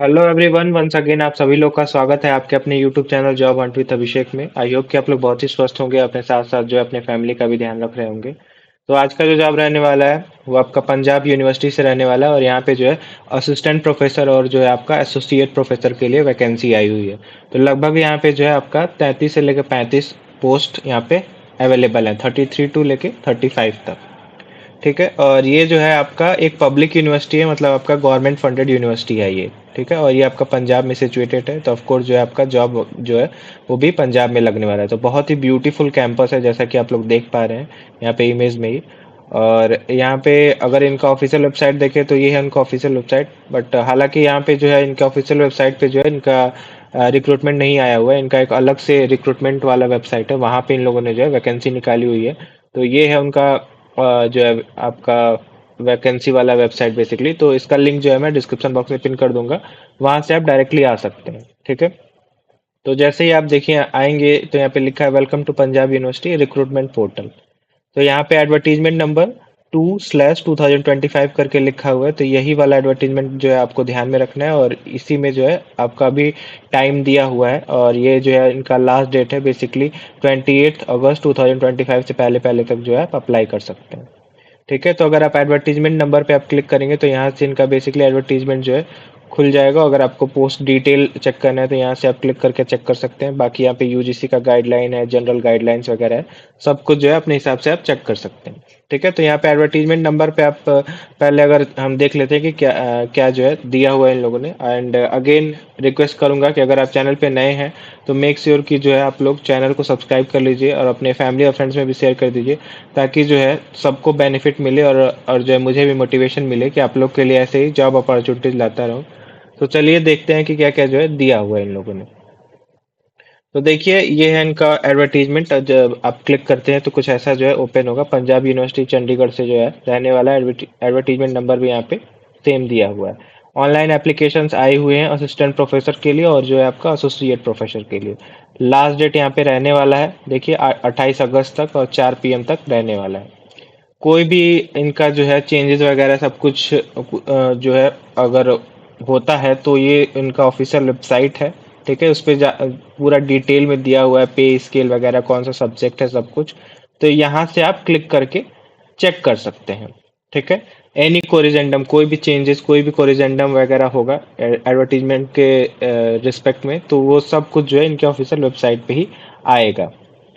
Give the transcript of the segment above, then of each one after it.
Hello everyone, once again आप सभी लोग का स्वागत है आपके अपने YouTube channel job hunt with Abhishek में। आई होप कि आप लोग बहुत ही स्वस्थ होंगे, अपने साथ साथ जो है अपने फैमिली का भी ध्यान रख रहे होंगे। तो आज का जो जॉब रहने वाला है वो आपका पंजाब यूनिवर्सिटी से रहने वाला है, और यहाँ पे जो है असिस्टेंट प्रोफेसर और जो है आपका एसोसिएट प्रोफेसर के लिए वैकेंसी आई हुई है। तो लगभग यहाँ पे जो है आपका 33 से लेकर 35 पोस्ट यहाँ पे अवेलेबल है, 33 टू लेके 35 तक। ठीक है, और ये जो है आपका एक पब्लिक यूनिवर्सिटी है, मतलब आपका गवर्नमेंट फंडेड यूनिवर्सिटी है ये। ठीक है, और ये आपका पंजाब में सिचुएटेड है, तो ऑफ कोर्स जो है आपका जॉब जो है वो भी पंजाब में लगने वाला है। तो बहुत ही ब्यूटीफुल कैंपस है, जैसा कि आप लोग देख पा रहे हैं यहाँ पे इमेज में ही। और यहाँ पे अगर इनका ऑफिशियल वेबसाइट देखें तो ये है उनका ऑफिशियल वेबसाइट, बट हालांकि यहाँ पे जो है इनका ऑफिशियल वेबसाइट पे जो है इनका रिक्रूटमेंट नहीं आया हुआ है। इनका एक अलग से रिक्रूटमेंट वाला वेबसाइट है, वहाँ पे इन लोगों ने जो है वैकेंसी निकाली हुई है। तो ये है उनका जो है आपका वैकेंसी वाला वेबसाइट बेसिकली। तो इसका लिंक जो है मैं डिस्क्रिप्शन बॉक्स में पिन कर दूंगा, वहां से आप डायरेक्टली आ सकते हैं। ठीक है, तो जैसे ही आप देखिए आएंगे तो यहाँ पे लिखा है welcome to Punjab university recruitment portal. तो यहाँ पे एडवर्टीजमेंट नंबर 2/2025 करके लिखा हुआ है, तो यही वाला एडवर्टीजमेंट जो है आपको ध्यान में रखना है, और इसी में जो है आपका भी टाइम दिया हुआ है, और ये जो है इनका लास्ट डेट है बेसिकली 28 अगस्त 2025 से पहले पहले तक जो है आप अप्लाई कर सकते हैं। ठीक है, तो अगर आप एडवर्टीजमेंट नंबर पे आप क्लिक करेंगे तो यहाँ से इनका बेसिकली एडवर्टीजमेंट जो है खुल जाएगा। अगर आपको पोस्ट डिटेल चेक करना है तो यहाँ से आप क्लिक करके चेक कर सकते हैं। बाकी यहाँ पे यूजीसी का गाइडलाइन है, जनरल गाइडलाइंस वगैरह है, सब कुछ जो है अपने हिसाब से आप चेक कर सकते हैं। ठीक है, तो यहाँ पे एडवर्टीजमेंट नंबर पे आप पहले अगर हम देख लेते हैं कि क्या जो है दिया हुआ है इन लोगों ने। एंड अगेन रिक्वेस्ट करूंगा कि अगर आप चैनल पे नए हैं तो मेक श्योर कि जो है आप लोग चैनल को सब्सक्राइब कर लीजिए और अपने फैमिली और फ्रेंड्स में भी शेयर कर दीजिए, ताकि जो है सबको बेनिफिट मिले, और जो है मुझे भी मोटिवेशन मिले कि आप लोग के लिए ऐसे ही जॉब अपॉर्चुनिटीज लाता रहूं। तो चलिए देखते हैं कि क्या क्या जो है दिया हुआ है इन लोगों ने। तो देखिए ये है इनका एडवर्टीजमेंट, जब आप क्लिक करते हैं तो कुछ ऐसा जो है ओपन होगा। पंजाब यूनिवर्सिटी चंडीगढ़ से जो है रहने वाला एडवर्टीजमेंट नंबर भी यहाँ पे सेम दिया हुआ है। ऑनलाइन एप्लीकेशंस आए हुए हैं असिस्टेंट प्रोफेसर के लिए और जो है आपका एसोसिएट प्रोफेसर के लिए। लास्ट डेट यहाँ पे रहने वाला है देखिए 28 अगस्त तक और 4 PM तक रहने वाला है। कोई भी इनका जो है चेंजेस वगैरह सब कुछ जो है अगर होता है तो ये इनका ऑफिशियल वेबसाइट है। ठीक है, उस पे पूरा डिटेल में दिया हुआ है, पे स्केल वगैरह कौन सा सब्जेक्ट है सब कुछ। तो यहाँ से आप क्लिक करके चेक कर सकते हैं। ठीक है, एनी कोरिजेंडम, कोई भी चेंजेस, कोई भी कोरिजेंडम वगैरह होगा एडवर्टीजमेंट के रिस्पेक्ट में, तो वो सब कुछ जो है इनके ऑफिशियल वेबसाइट पे ही आएगा।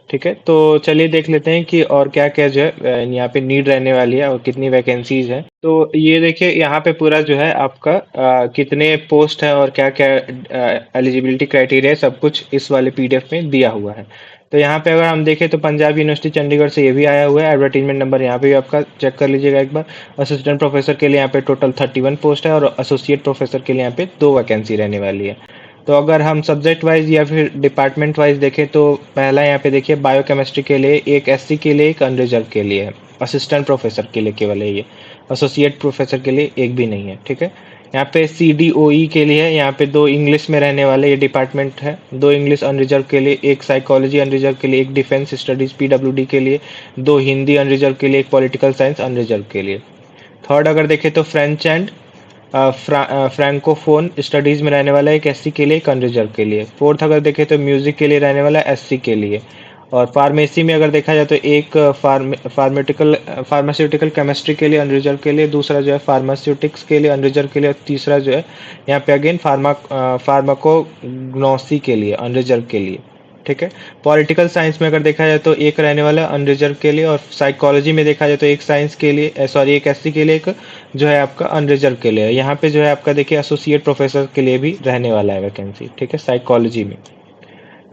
ठीक है, तो चलिए देख लेते हैं कि और क्या क्या जो है यहाँ पे नीड रहने वाली है और कितनी वैकेंसीज हैं। तो ये देखिए यहाँ पे पूरा जो है आपका कितने पोस्ट है और क्या क्या एलिजिबिलिटी क्राइटेरिया सब कुछ इस वाले पीडीएफ में दिया हुआ है। तो यहाँ पे अगर हम देखें तो पंजाब यूनिवर्सिटी चंडीगढ़ से ये भी आया हुआ है। एडवर्टीजमेंट नंबर यहाँ पे भी आपका चेक कर लीजिएगा एक बार। असिस्टेंट प्रोफेसर के लिए यहाँ पे टोटल 31 पोस्ट है, और एसोसिएट प्रोफेसर के लिए यहाँ पे 2 वैकेंसी रहने वाली है। तो अगर हम सब्जेक्ट वाइज या फिर डिपार्टमेंट वाइज देखें तो पहला यहाँ पे देखिए बायोकेमिस्ट्री के लिए एक, एससी के लिए एक, अनरिजर्व के लिए है। असिस्टेंट प्रोफेसर के लिए केवल है ये, एसोसिएट प्रोफेसर के लिए एक भी नहीं है। ठीक है, यहाँ पे CDOE के लिए है, यहाँ पे 2 इंग्लिश में रहने वाले ये डिपार्टमेंट है। 2 इंग्लिश अनरिजर्व के लिए, एक साइकोलॉजी अनरिजर्व के लिए, एक डिफेंस स्टडीज PWD के लिए, 2 हिंदी अनरिजर्व के लिए, एक पॉलिटिकल साइंस अनरिजर्व के लिए। थर्ड अगर देखें तो फ्रेंच एंड फ्रैंकोफोन स्टडीज में रहने वाला है, एक एससी के लिए, एक अनरिजर्व के लिए। फोर्थ अगर देखें तो म्यूजिक के लिए रहने वाला है, एससी के लिए। और फार्मेसी में अगर देखा जाए तो एक फार्मास्यूटिकल केमिस्ट्री के लिए अनरिजर्व के लिए, दूसरा जो है फार्मास्यूटिक्स के लिए अनरिजर्व के लिए, और तीसरा जो है यहाँ पे अगेन फार्माकोग्नोसी के लिए अनरिजर्व के लिए। ठीक है, पॉलिटिकल साइंस में अगर देखा जाए तो एक रहने वाला अनरिजर्व के लिए, और साइकोलॉजी में देखा जाए तो एक साइंस के लिए, सॉरी एक एससी के लिए, एक जो है आपका अनरिजर्व के लिए। यहाँ पे जो है आपका देखिए एसोसिएट प्रोफेसर के लिए भी रहने वाला है वैकेंसी। ठीक है, साइकोलॉजी में।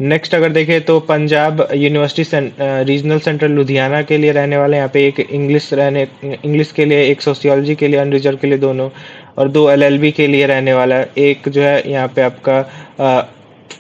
नेक्स्ट अगर देखें तो Punjab university regional centre Ludhiana के लिए रहने वाले, यहाँ पे एक इंग्लिश के लिए, एक सोशियोलॉजी के लिए अनरिजर्व के लिए दोनों, और 2 LLB के लिए रहने वाला है। एक जो है यहाँ पे आपका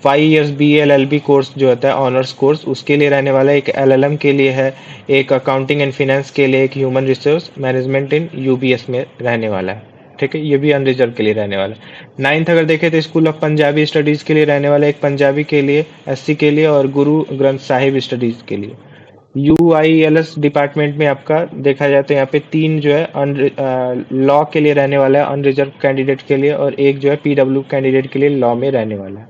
5 years BA/LLB कोर्स जो होता है ऑनर्स कोर्स, उसके लिए रहने वाला है। एक LLM के लिए है, एक अकाउंटिंग एंड फाइनेंस के लिए, एक ह्यूमन रिसोर्स मैनेजमेंट इन UBS में रहने वाला है। ठीक है, ये भी अनरिजर्व के लिए रहने वाला है। नाइन्थ अगर देखें तो स्कूल ऑफ पंजाबी स्टडीज के लिए रहने वाला है, एक पंजाबी के लिए, SC के लिए, और गुरु ग्रंथ साहिब स्टडीज के लिए। UILS डिपार्टमेंट में आपका देखा जाए तो यहाँ पे 3 जो है लॉ के लिए रहने वाला है अनरिजर्व कैंडिडेट के लिए, और एक जो है PW कैंडिडेट के लिए लॉ में रहने वाला है।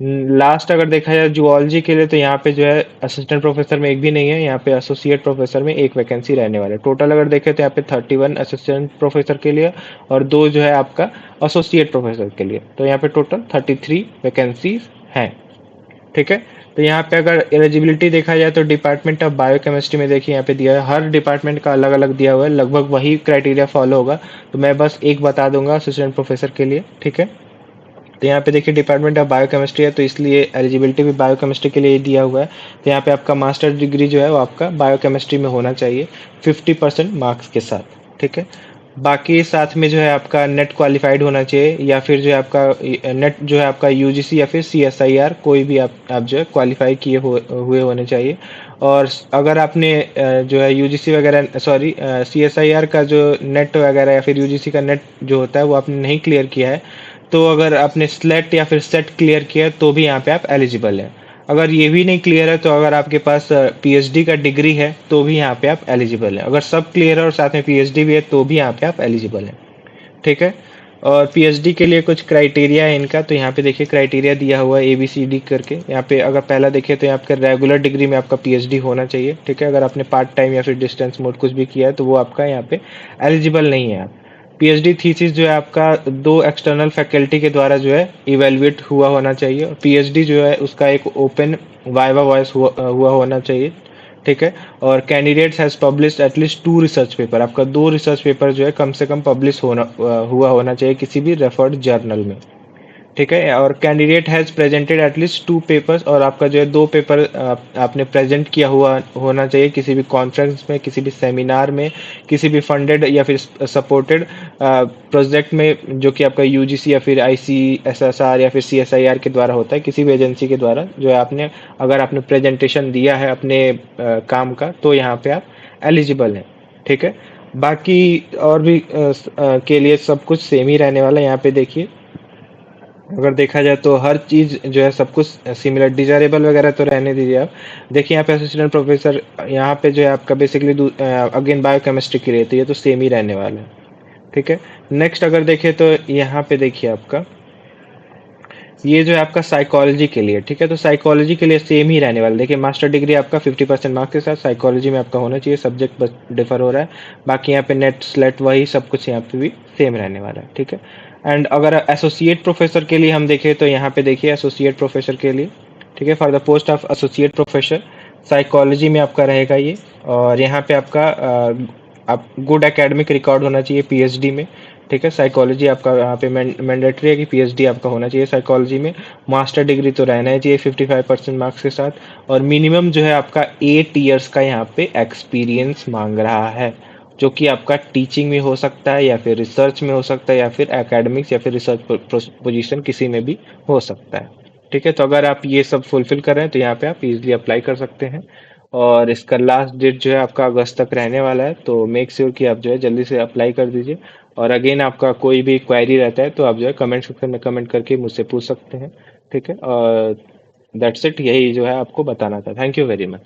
लास्ट अगर देखा जाए जूलॉजी के लिए तो यहाँ पे जो है असिस्टेंट प्रोफेसर में एक भी नहीं है, यहाँ पे एसोसिएट प्रोफेसर में एक वैकेंसी रहने वाला है। टोटल अगर देखें तो यहाँ पे 31 असिस्टेंट प्रोफेसर के लिए और 2 जो है आपका एसोसिएट प्रोफेसर के लिए, तो यहाँ पे टोटल 33 वैकेंसीज हैं। ठीक है, तो यहाँ पे अगर एलिजिबिलिटी देखा जाए तो डिपार्टमेंट ऑफ बायोकेमिस्ट्री में देखिए यहाँ पे दिया है, हर डिपार्टमेंट का अलग अलग दिया हुआ है, लगभग वही क्राइटेरिया फॉलो होगा, तो मैं बस एक बता दूंगा असिस्टेंट प्रोफेसर के लिए। ठीक है, तो यहाँ पे देखिए डिपार्टमेंट ऑफ बायोकेमिस्ट्री है, तो इसलिए एलिजिबिलिटी भी बायोकेमिस्ट्री के लिए दिया हुआ है। तो यहाँ पे आपका मास्टर डिग्री जो है वो आपका बायोकेमिस्ट्री में होना चाहिए 50% मार्क्स के साथ। ठीक है, बाकी साथ में जो है आपका नेट क्वालिफाइड होना चाहिए, या फिर जो है आपका नेट जो है आपका यूजीसी या फिर CSIR कोई भी आप जो है क्वालिफाई किए हुए होने चाहिए। और अगर आपने जो है यूजीसी वगैरह सॉरी CSIR का जो नेट वगैरह या फिर यूजीसी का नेट जो होता है वो आपने नहीं क्लियर किया है, तो अगर आपने स्लेट या फिर सेट क्लियर किया है तो भी यहाँ पे आप एलिजिबल हैं। अगर ये भी नहीं क्लियर है तो अगर आपके पास PhD का डिग्री है तो भी यहाँ पे आप एलिजिबल हैं। अगर सब क्लियर है और साथ में PhD भी है तो भी यहाँ पे आप एलिजिबल हैं। ठीक है, और PhD के लिए कुछ क्राइटेरिया है इनका, तो यहाँ पे देखिए क्राइटेरिया दिया हुआ है ABCD करके। यहाँ पे अगर पहला देखिए तो यहाँ पे रेगुलर डिग्री में आपका PhD होना चाहिए। ठीक है, अगर आपने पार्ट टाइम या फिर डिस्टेंस मोड कुछ भी किया है तो वो आपका यहाँ पे एलिजिबल नहीं है। PhD थीसिस जो है आपका 2 एक्सटर्नल फैकल्टी के द्वारा जो है इवेलुएट हुआ होना चाहिए, और PhD जो है उसका एक ओपन वाइवा वॉइस हुआ होना चाहिए। ठीक है, और candidates has published at least 2 research paper, आपका 2 रिसर्च पेपर जो है कम से कम पब्लिश हुआ होना चाहिए किसी भी रेफर्ड जर्नल में। ठीक है, और candidate has presented at least 2 papers, और आपका जो है 2 पेपर आपने प्रेजेंट किया हुआ होना चाहिए किसी भी कॉन्फ्रेंस में, किसी भी सेमिनार में, किसी भी फंडेड या फिर सपोर्टेड प्रोजेक्ट में, जो कि आपका यूजीसी या फिर ICSSR या फिर CSIR के द्वारा होता है, किसी भी एजेंसी के द्वारा जो है आपने अगर आपने प्रेजेंटेशन दिया है अपने काम का तो यहाँ पे आप एलिजिबल हैं। ठीक है, बाकी और भी के लिए सब कुछ सेम ही रहने वाला है। यहाँ पे देखिए अगर देखा जाए तो हर चीज जो है सब कुछ सिमिलर, डिजायरेबल वगैरह तो रहने दीजिए आप। देखिए यहाँ पे असिस्टेंट प्रोफेसर यहाँ पे जो है आपका बेसिकली अगेन बायोकेमिस्ट्री की रहती है, तो सेम ही रहने वाला है। ठीक है, नेक्स्ट अगर देखें तो यहाँ पे देखिए आपका ये जो है आपका साइकोलॉजी के लिए। ठीक है, तो साइकोलॉजी के लिए सेम ही रहने वाला है। देखिए मास्टर डिग्री आपका 50% मार्क्स के साथ साइकोलॉजी में आपका होना चाहिए, सब्जेक्ट बस डिफर हो रहा है, बाकी यहाँ पे नेट स्लेट वही सब कुछ यहाँ पे भी सेम रहने वाला है। ठीक है, एंड अगर एसोसिएट प्रोफेसर के लिए हम देखें तो यहाँ पे देखिए एसोसिएट प्रोफेसर के लिए, ठीक है, for the post of associate professor psychology में आपका रहेगा ये। और यहाँ पे आपका आप गुड एकेडमिक रिकॉर्ड होना चाहिए PhD में। ठीक है, साइकोलॉजी आपका यहाँ पे मैंडेटरी है कि PhD आपका होना चाहिए साइकोलॉजी में। मास्टर डिग्री तो रहना ही चाहिए 55% मार्क्स के साथ, और मिनिमम जो है आपका 8 ईयर्स का यहाँ पे एक्सपीरियंस मांग रहा है, जो कि आपका टीचिंग में हो सकता है या फिर रिसर्च में हो सकता है या फिर एकेडमिक्स या फिर रिसर्च पोजीशन किसी में भी हो सकता है। ठीक है, तो अगर आप ये सब फुलफिल कर रहे हैं तो यहाँ पे आप इजीली अप्लाई कर सकते हैं, और इसका लास्ट डेट जो है आपका अगस्त तक रहने वाला है, तो मेक श्योर कि आप जो है जल्दी से अप्लाई कर दीजिए। और अगेन आपका कोई भी क्वेरी रहता है तो आप जो है कमेंट सेक्शन में कमेंट करके मुझसे पूछ सकते हैं। ठीक है, और दैट्स इट, यही जो है आपको बताना था। Thank you very much.